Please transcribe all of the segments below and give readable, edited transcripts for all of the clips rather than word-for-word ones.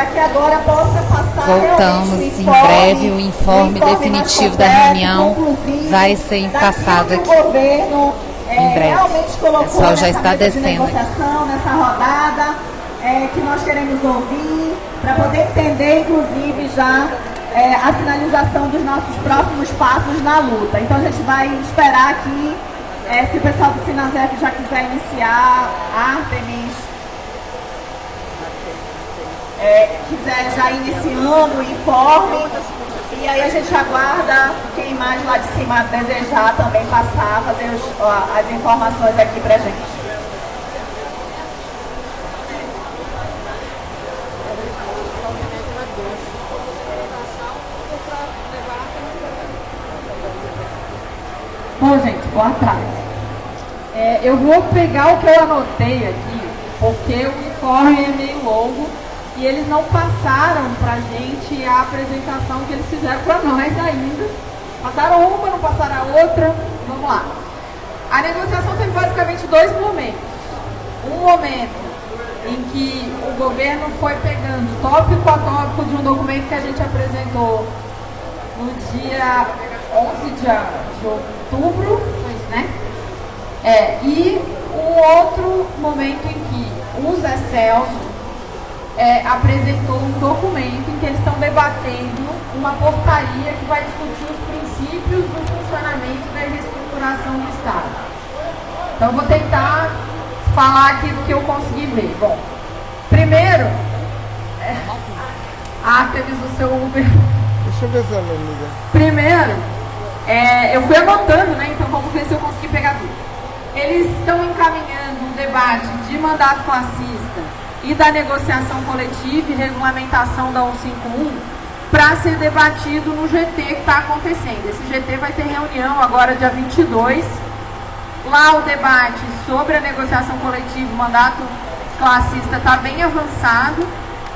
para que agora possa passar. Voltamos em breve, o informe definitivo da reunião vai ser passado aqui. O governo em breve. Realmente colocou, o pessoal já está descendo de negociação, nessa rodada, que nós queremos ouvir, para poder entender, inclusive, já a finalização dos nossos próximos passos na luta. Então a gente vai esperar aqui, se o pessoal do Sinasef já quiser iniciar, Artemis, quiser já iniciando o informe, e aí a gente aguarda quem mais lá de cima desejar também passar, fazer as informações aqui pra gente. Bom, gente, boa tarde. Eu vou pegar o que eu anotei aqui, porque o informe é meio longo e eles não passaram para a gente a apresentação que eles fizeram para nós ainda. Passaram uma, não passaram a outra. Vamos lá. A negociação teve basicamente dois momentos. Um momento em que o governo foi pegando tópico a tópico de um documento que a gente apresentou no dia 11 de outubro, né? E um outro momento em que o Zé Celso apresentou um documento em que eles estão debatendo uma portaria que vai discutir os princípios do funcionamento da reestruturação do Estado. Então, eu vou tentar falar aqui do que eu consegui ver. Bom, primeiro, Artemis, o seu Uber. Deixa eu ver se ela liga. Primeiro, eu fui anotando, né? Então vamos ver se eu consegui pegar tudo. Eles estão encaminhando um debate de mandato classista e da negociação coletiva e regulamentação da 151 para ser debatido no GT que está acontecendo. Esse GT vai ter reunião agora dia 22. Lá o debate sobre a negociação coletiva e mandato classista está bem avançado.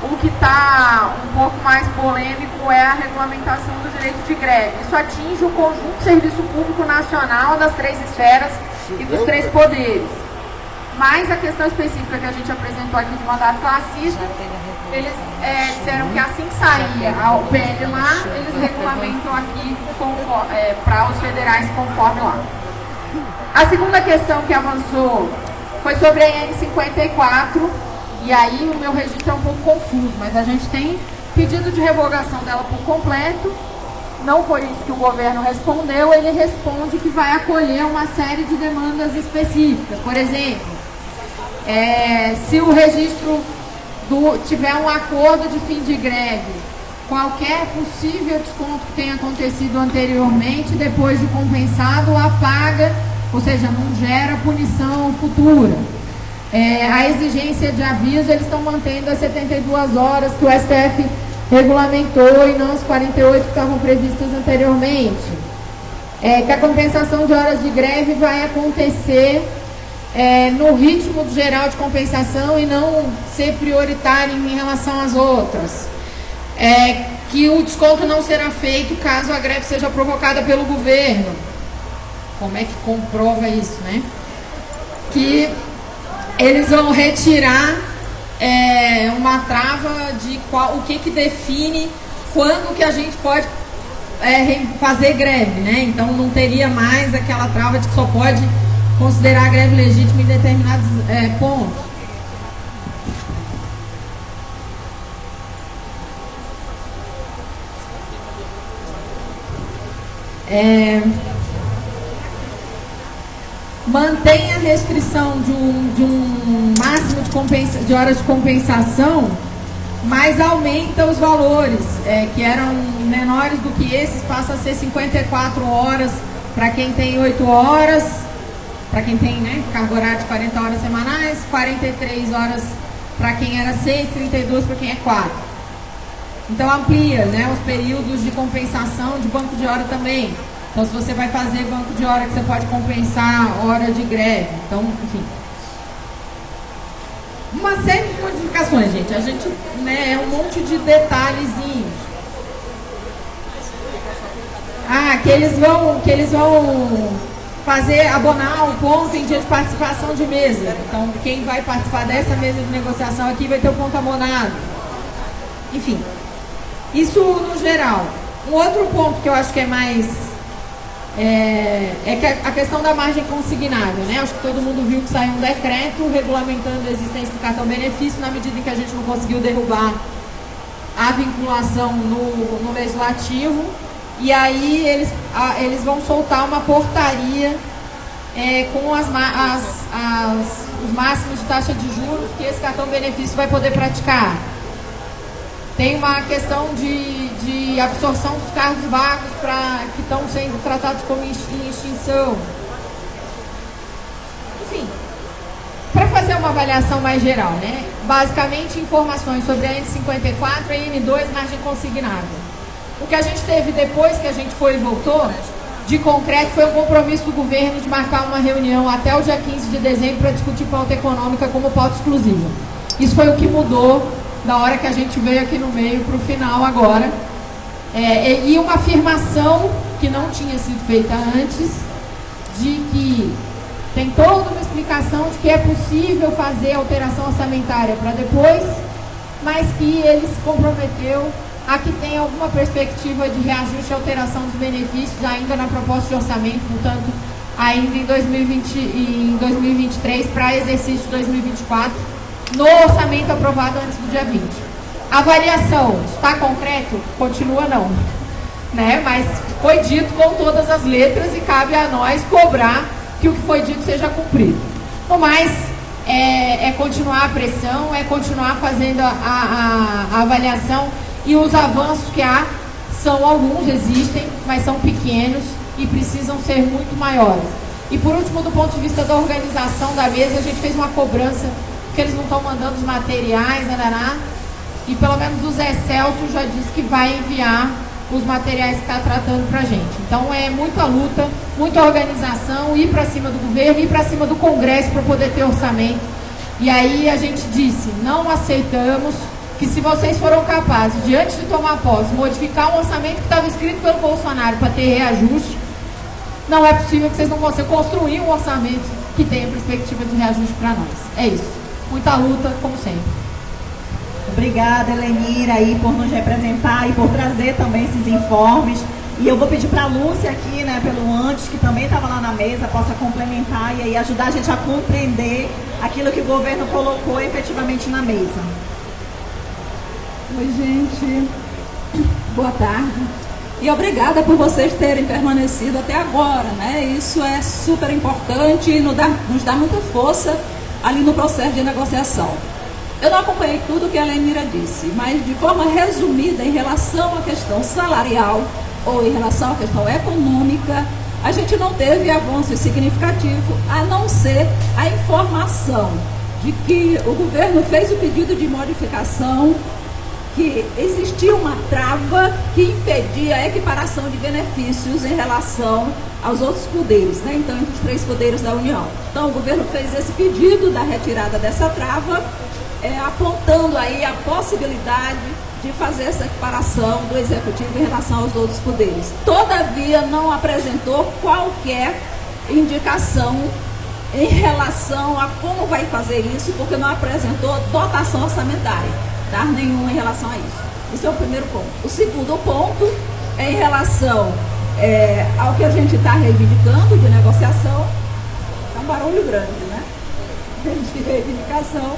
O que está um pouco mais polêmico é a regulamentação do direito de greve. Isso atinge o conjunto do serviço público nacional das três esferas e dos três poderes. Mas a questão específica que a gente apresentou aqui de mandato classista, eles disseram que assim que sair o PL lá, eles regulamentam aqui para os federais conforme lá. A segunda questão que avançou foi sobre a IN54. E aí o meu registro é um pouco confuso, mas a gente tem pedido de revogação dela por completo. Não foi isso que o governo respondeu, ele responde que vai acolher uma série de demandas específicas. Por exemplo, se o registro tiver um acordo de fim de greve, qualquer possível desconto que tenha acontecido anteriormente, depois de compensado, apaga, ou seja, não gera punição futura. A exigência de aviso, eles estão mantendo as 72 horas que o STF regulamentou e não as 48 que estavam previstas anteriormente. Que a compensação de horas de greve vai acontecer no ritmo geral de compensação e não ser prioritário em relação às outras. Que o desconto não será feito caso a greve seja provocada pelo governo. Como é que comprova isso, né? Que eles vão retirar uma trava de o que define quando que a gente pode fazer greve, né? Então não teria mais aquela trava de que só pode considerar a greve legítima em determinados pontos. Mantém a restrição de um máximo de horas de compensação, mas aumenta os valores, que eram menores do que esses, passa a ser 54 horas para quem tem 8 horas, para quem tem, né, carga horária de 40 horas semanais, 43 horas para quem era 6, 32 para quem é 4. Então amplia, né, os períodos de compensação de banco de hora também. Então, se você vai fazer banco de hora que você pode compensar hora de greve. Então, enfim. Uma série de modificações, gente. A gente, né, é um monte de detalhezinhos. Que eles vão abonar o ponto em dia de participação de mesa. Então, quem vai participar dessa mesa de negociação aqui vai ter o ponto abonado. Enfim, isso no geral. Um outro ponto que eu acho que é mais... é que a questão da margem consignável, né? Acho que todo mundo viu que saiu um decreto regulamentando a existência do cartão benefício na medida em que a gente não conseguiu derrubar a vinculação no legislativo. E aí eles vão soltar uma portaria com os máximos de taxa de juros que esse cartão benefício vai poder praticar. Tem uma questão de absorção dos cargos vagos que estão sendo tratados como em extinção. Enfim, para fazer uma avaliação mais geral, né? Basicamente, informações sobre a N54 e N2, margem consignável. O que a gente teve depois que a gente foi e voltou, de concreto, foi um compromisso do governo de marcar uma reunião até o dia 15 de dezembro para discutir pauta econômica como pauta exclusiva. Isso foi o que mudou da hora que a gente veio aqui no meio para o final agora. E uma afirmação que não tinha sido feita antes, de que tem toda uma explicação de que é possível fazer alteração orçamentária para depois, mas que ele se comprometeu a que tem alguma perspectiva de reajuste e alteração dos benefícios ainda na proposta de orçamento, portanto, ainda em 2023 para exercício de 2024, no orçamento aprovado antes do dia 20. A variação está concreto? Continua não, né? Mas foi dito com todas as letras e cabe a nós cobrar que o que foi dito seja cumprido. No mais, é continuar a pressão, é continuar fazendo a avaliação, e os avanços que há são alguns, existem, mas são pequenos e precisam ser muito maiores. E por último, do ponto de vista da organização da mesa, a gente fez uma cobrança que eles não estão mandando os materiais, e pelo menos o Zé Celso já disse que vai enviar os materiais que está tratando para a gente. Então é muita luta, muita organização, ir para cima do governo, ir para cima do Congresso para poder ter orçamento. E aí a gente disse, não aceitamos que se vocês foram capazes, de antes de tomar posse, modificar um orçamento que estava escrito pelo Bolsonaro para ter reajuste, não é possível que vocês não consigam construir um orçamento que tenha perspectiva de reajuste para nós. É isso. Muita luta, como sempre. Obrigada, Helenira, aí, por nos representar e por trazer também esses informes. E eu vou pedir para a Lúcia aqui, né, pelo antes, que também estava lá na mesa, possa complementar e aí ajudar a gente a compreender aquilo que o governo colocou efetivamente na mesa. Oi, gente. Boa tarde. E obrigada por vocês terem permanecido até agora, né? Isso é super importante e nos dá muita força ali no processo de negociação. Eu não acompanhei tudo que a Helenira disse, mas de forma resumida, em relação à questão salarial ou em relação à questão econômica, a gente não teve avanço significativo, a não ser a informação de que o governo fez o pedido de modificação, que existia uma trava que impedia a equiparação de benefícios em relação aos outros poderes, né? Então, entre os 3 poderes da União. Então, o governo fez esse pedido da retirada dessa trava, apontando aí a possibilidade de fazer essa equiparação do Executivo em relação aos outros poderes. Todavia, não apresentou qualquer indicação em relação a como vai fazer isso, porque não apresentou dotação orçamentária. Nenhuma em relação a isso. Esse é o primeiro ponto. O segundo ponto é em relação ao que a gente está reivindicando de negociação. É um barulho grande, né? De reivindicação.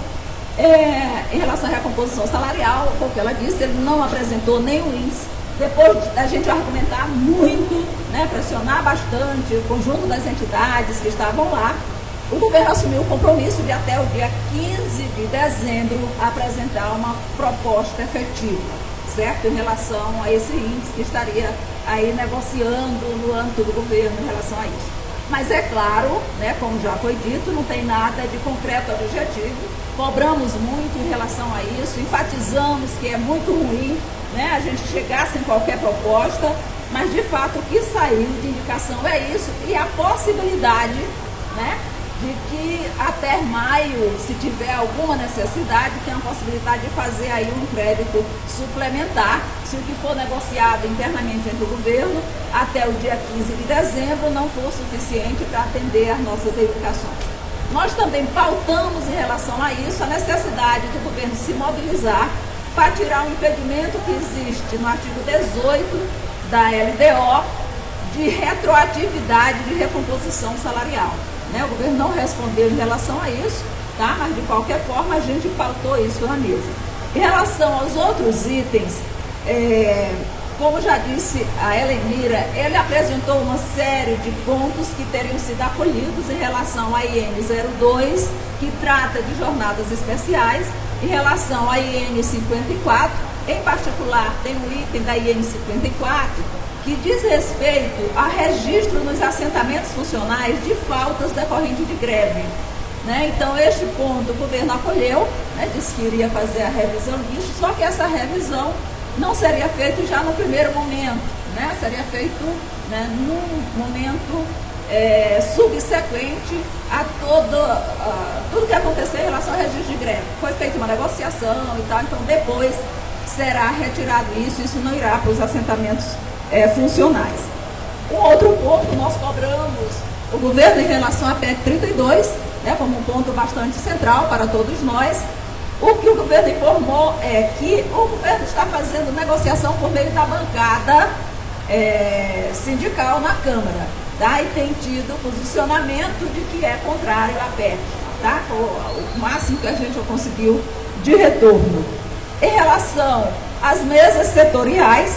Em relação à recomposição salarial, foi o que ela disse, ele não apresentou nenhum índice. Depois da gente argumentar muito, né, pressionar bastante o conjunto das entidades que estavam lá, o governo assumiu o compromisso de até o dia 15 de dezembro apresentar uma proposta efetiva, certo? Em relação a esse índice que estaria aí negociando no âmbito do governo em relação a isso. Mas é claro, né, como já foi dito, não tem nada de concreto objetivo. Cobramos muito em relação a isso, enfatizamos que é muito ruim, né, a gente chegar sem qualquer proposta, mas de fato o que saiu de indicação é isso e a possibilidade, né, de que até maio, se tiver alguma necessidade, tem a possibilidade de fazer aí um crédito suplementar, se o que for negociado internamente entre o governo até o dia 15 de dezembro não for suficiente para atender às nossas reivindicações. Nós também pautamos em relação a isso a necessidade do governo se mobilizar para tirar um impedimento que existe no artigo 18 da LDO de retroatividade de recomposição salarial. Né? O governo não respondeu em relação a isso, tá? Mas de qualquer forma a gente pautou isso na mesa. Em relação aos outros itens, como já disse a Helenira, ele apresentou uma série de pontos que teriam sido acolhidos em relação à IN 02, que trata de jornadas especiais, em relação à IN 54, em particular tem um item da IN 54 que diz respeito a registro nos assentamentos funcionais de faltas decorrentes de greve. Né? Então, este ponto o governo acolheu, né? Disse que iria fazer a revisão disso, só que essa revisão não seria feita já no primeiro momento, né? Seria feito, né, num momento subsequente a tudo que aconteceu em relação ao registro de greve. Foi feita uma negociação e tal, então depois será retirado isso não irá para os assentamentos funcionais. Um outro ponto, nós cobramos o governo em relação à PEC 32, né, como um ponto bastante central para todos nós. O que o governo informou é que o governo está fazendo negociação por meio da bancada sindical na Câmara, tá? E tem tido posicionamento de que é contrário à PEC, tá? Foi o máximo que a gente conseguiu de retorno. Em relação às mesas setoriais,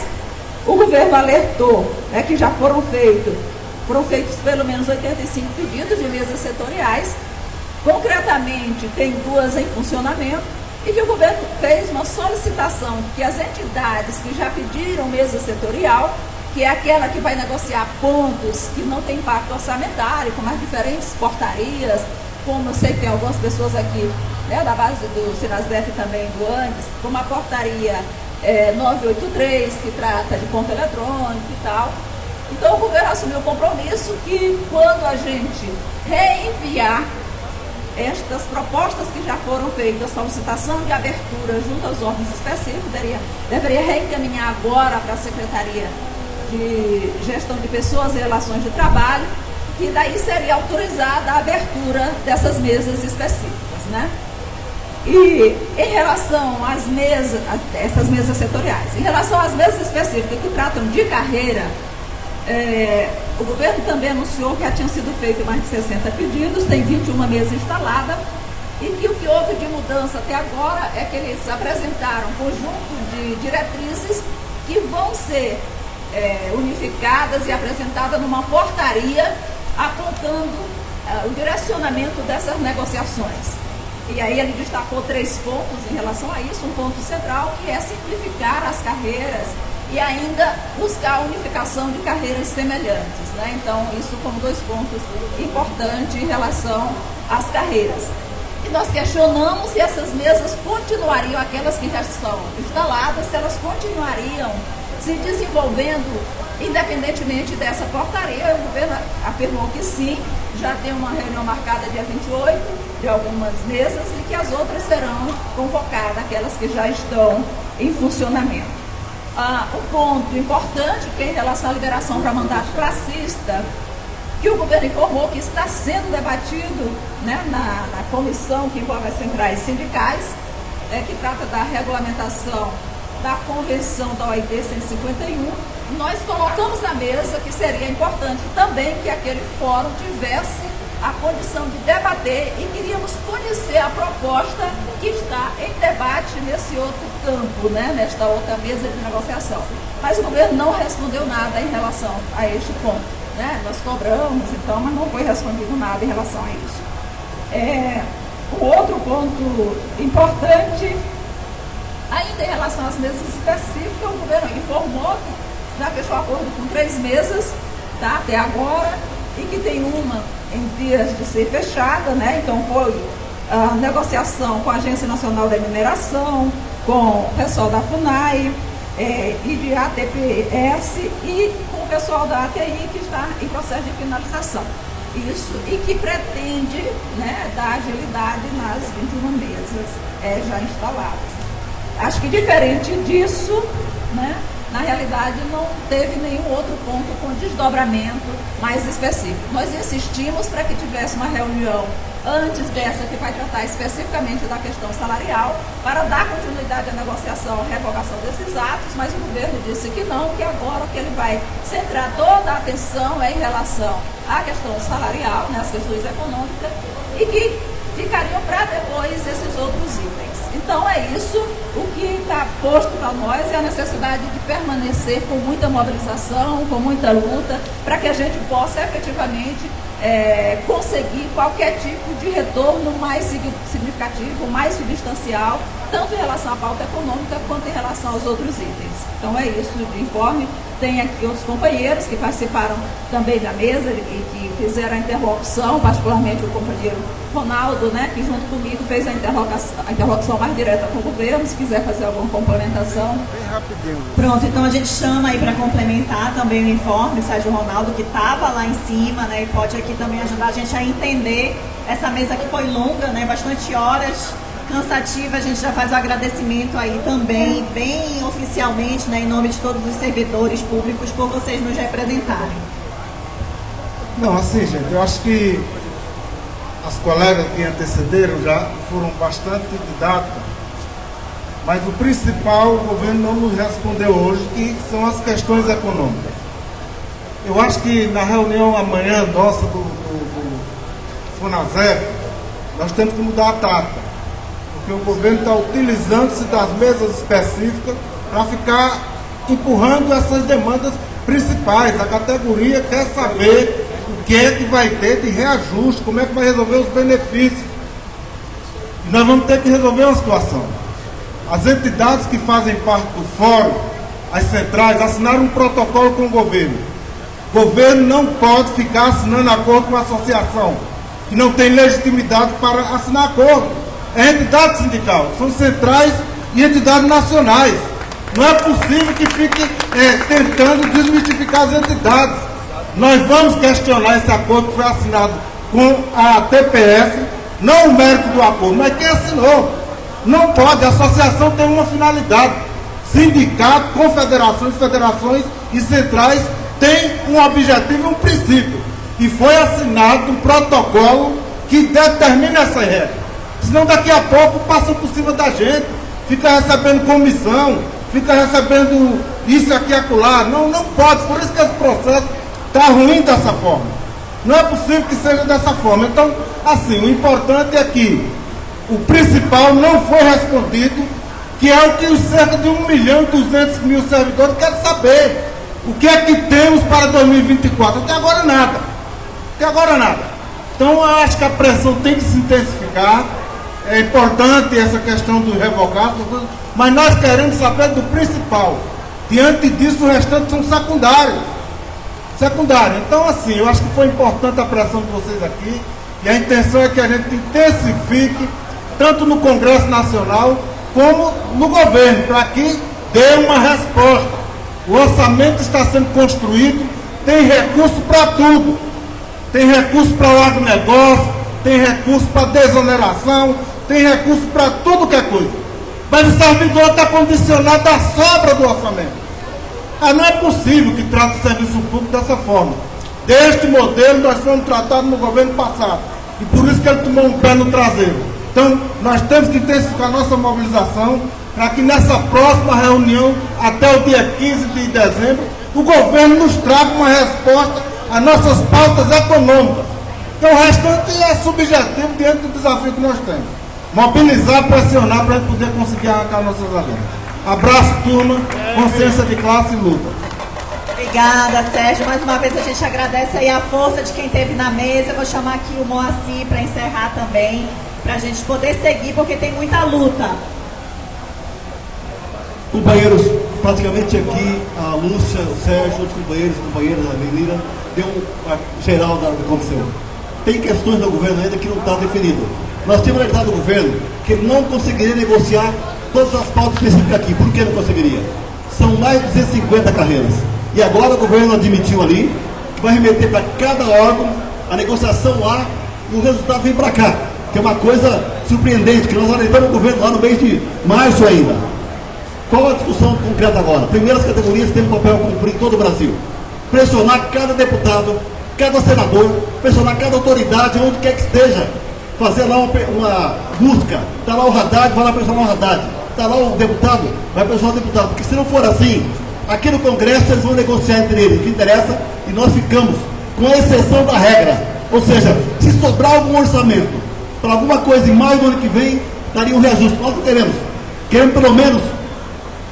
o governo alertou, né, que já foram feitos pelo menos 85 pedidos de mesas setoriais. Concretamente, tem 2 em funcionamento e que o governo fez uma solicitação que as entidades que já pediram mesa setorial, que é aquela que vai negociar pontos que não tem impacto orçamentário, como as diferentes portarias, como eu sei que tem algumas pessoas aqui, né, da base do Sinasdef também, do ANDES, como a portaria 983, que trata de ponto eletrônico e tal. Então, o governo assumiu o compromisso que quando a gente reenviar estas propostas que já foram feitas, solicitação de abertura junto aos órgãos específicos, deveria reencaminhar agora para a Secretaria de Gestão de Pessoas e Relações de Trabalho, que daí seria autorizada a abertura dessas mesas específicas, né? E em relação às mesas, essas mesas setoriais, em relação às mesas específicas que tratam de carreira, o governo também anunciou que já tinham sido feitos mais de 60 pedidos, tem 21 mesas instaladas, e que o que houve de mudança até agora é que eles apresentaram um conjunto de diretrizes que vão ser unificadas e apresentadas numa portaria apontando o direcionamento dessas negociações. E aí ele destacou 3 pontos em relação a isso. Um ponto central, que é simplificar as carreiras e ainda buscar a unificação de carreiras semelhantes, né? Então, isso como 2 pontos importantes em relação às carreiras. E nós questionamos se essas mesas continuariam, aquelas que já estão instaladas, se elas continuariam se desenvolvendo independentemente dessa portaria. O governo afirmou que sim, já tem uma reunião marcada dia 28 de algumas mesas e que as outras serão convocadas, aquelas que já estão em funcionamento. Um ponto importante que é em relação à liberação para mandato classista, que o governo informou que está sendo debatido, né, na comissão que envolve as centrais sindicais, que trata da regulamentação da Convenção da OIT 151, nós colocamos na mesa que seria importante também que aquele fórum tivesse a condição de debater e queríamos conhecer a proposta que está em debate nesse outro campo, né, nesta outra mesa de negociação. Mas o governo não respondeu nada em relação a este ponto, né? Nós cobramos, então, mas não foi respondido nada em relação a isso. O outro ponto importante, ainda em relação às mesas específicas, o governo informou que já fechou acordo com 3 mesas, tá, até agora, e que tem uma em vias de ser fechada, né? Então foi a negociação com a Agência Nacional da Mineração, com o pessoal da FUNAI e de ATPS e com o pessoal da ATI, que está em processo de finalização. Isso, e que pretende, né, dar agilidade nas 21 mesas já instaladas. Acho que diferente disso, né, na realidade não teve nenhum outro ponto com desdobramento mais específico. Nós insistimos para que tivesse uma reunião antes dessa que vai tratar especificamente da questão salarial, para dar continuidade à negociação, à revogação desses atos, mas o governo disse que não, que agora que ele vai centrar toda a atenção é em relação à questão salarial, né, às questões econômicas, e que ficariam para depois esses outros itens. Então é isso, o que está posto para nós é a necessidade de permanecer com muita mobilização, com muita luta, para que a gente possa efetivamente conseguir qualquer tipo de retorno mais significativo, mais substancial, tanto em relação à pauta econômica quanto em relação aos outros itens. Então é isso de informe. Tem aqui outros companheiros que participaram também da mesa e que fizeram a interlocução, particularmente o companheiro Ronaldo, né, que junto comigo fez a interlocução mais direta com o governo. Se quiser fazer alguma complementação. Bem rapidinho. Pronto, então a gente chama aí para complementar também o informe, o Sérgio Ronaldo, que estava lá em cima, né, e pode aqui também ajudar a gente a entender essa mesa que foi longa, né, bastante horas, cansativa. A gente já faz o agradecimento aí também, bem oficialmente, né, em nome de todos os servidores públicos, por vocês nos representarem. Não, assim, gente, eu acho que as colegas que antecederam já foram bastante didáticas, mas o principal o governo não nos respondeu hoje, que são as questões econômicas. Eu acho que na reunião amanhã nossa do FUNASEF, nós temos que mudar a tática, porque o governo está utilizando-se das mesas específicas para ficar empurrando essas demandas principais. A categoria quer saber o que é que vai ter de reajuste, como é que vai resolver os benefícios. E nós vamos ter que resolver uma situação. As entidades que fazem parte do fórum, as centrais, assinaram um protocolo com o governo. O governo não pode ficar assinando acordo com a associação, que não tem legitimidade para assinar acordo. É entidade sindical, são centrais e entidades nacionais. Não é possível que fique tentando desmistificar as entidades. Nós vamos questionar esse acordo que foi assinado com a TPS, não o mérito do acordo, mas quem assinou. Não pode, a associação tem uma finalidade. Sindicato, confederações, federações e centrais têm um objetivo e um princípio. E foi assinado um protocolo que determina essa regra. Senão daqui a pouco passam por cima da gente, fica recebendo comissão, fica recebendo isso aqui e acolá. Não pode, por isso que esse processo está ruim dessa forma. Não é possível que seja dessa forma. Então, assim, o importante é que o principal não foi respondido, que é o que os cerca de 1.200.000 servidores querem saber. O que é que temos para 2024? Até agora nada. Até agora nada. Então, eu acho que a pressão tem que se intensificar. É importante essa questão do revogado, mas nós queremos saber do principal. Diante disso, o restante são secundários. Então, assim, eu acho que foi importante a pressão de vocês aqui, e a intenção é que a gente intensifique, tanto no Congresso Nacional, como no governo, para que dê uma resposta. O orçamento está sendo construído, tem recurso para tudo. Tem recurso para o agronegócio, tem recurso para desoneração, tem recurso para tudo que é coisa. Mas o servidor está condicionado à sobra do orçamento. Não é possível que trate o serviço público dessa forma. Deste modelo nós fomos tratados no governo passado. E por isso que ele tomou um pé no traseiro. Então, nós temos que intensificar nossa mobilização para que nessa próxima reunião, até o dia 15 de dezembro, o governo nos traga uma resposta às nossas pautas econômicas. Então, o restante é subjetivo diante do desafio que nós temos. Mobilizar, pressionar para a gente poder conseguir arrancar nossas agendas. Abraço, turma, consciência de classe e luta. Obrigada, Sérgio. Mais uma vez a gente agradece aí a força de quem esteve na mesa. Eu vou chamar aqui o Moacir para encerrar também, para a gente poder seguir, porque tem muita luta. Companheiros, praticamente aqui a Lúcia, o Sérgio, outros companheiros e companheiras, a Menina, deu um geral do que aconteceu. Tem questões do governo ainda que não está definido. Nós temos alertado do governo que ele não conseguiria negociar todas as pautas específicas aqui. Por que não conseguiria? São mais de 250 carreiras. E agora o governo admitiu ali que vai remeter para cada órgão a negociação lá e o resultado vem para cá. Que é uma coisa surpreendente, que nós alertamos o governo lá no mês de março ainda. Qual a discussão concreta agora? Primeiras categorias têm um papel a cumprir em todo o Brasil. Pressionar cada deputado, cada senador, pressionar cada autoridade, onde quer que esteja, fazer lá uma busca. Está lá o Haddad, vai lá pressionar o Haddad. Está lá o deputado, vai pressionar o deputado. Porque se não for assim, aqui no Congresso eles vão negociar entre eles o que interessa e nós ficamos com a exceção da regra. Ou seja, se sobrar algum orçamento para alguma coisa em maio do ano que vem, daria um reajuste. Nós não queremos. Queremos pelo menos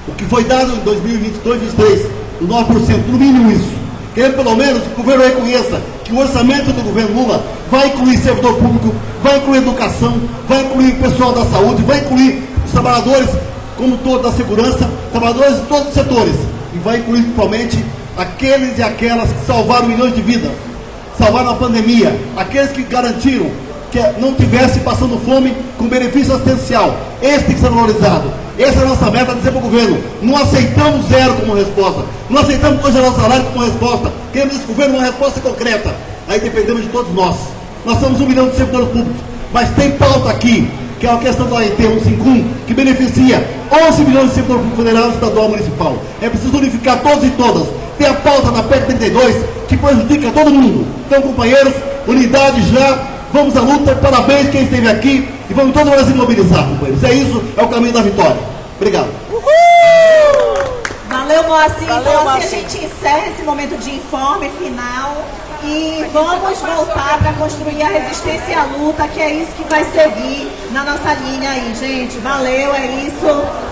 o que foi dado em 2022, 2023, do 9%, no mínimo isso. Queremos pelo menos que o governo reconheça que o orçamento do governo Lula vai incluir servidor público, vai incluir educação, vai incluir o pessoal da saúde, vai incluir os trabalhadores como todo da segurança, trabalhadores de todos os setores. E vai incluir principalmente aqueles e aquelas que salvaram milhões de vidas, salvaram a pandemia, aqueles que garantiram que não tivesse passando fome com benefício assistencial. Esse tem que ser valorizado. Essa é a nossa meta, dizer para o governo: não aceitamos zero como resposta, não aceitamos congelar o salário como resposta, queremos esse governo uma resposta concreta. Aí dependemos de todos nós. Nós somos 1 milhão de servidores públicos, mas tem pauta aqui, que é a questão da AET 151, que beneficia 11 milhões de servidores públicos federal, estadual e municipal. É preciso unificar todos e todas. Tem a pauta da PEC 32, que prejudica todo mundo. Então, companheiros, unidade já, vamos à luta, parabéns quem esteve aqui, e vamos todo o Brasil mobilizar, companheiros. É isso, é o caminho da vitória. Obrigado. Valeu, Moacir. Então, assim a gente encerra esse momento de informe final e vamos voltar para construir a resistência e a luta, que é isso que vai seguir na nossa linha aí, gente. Valeu, é isso.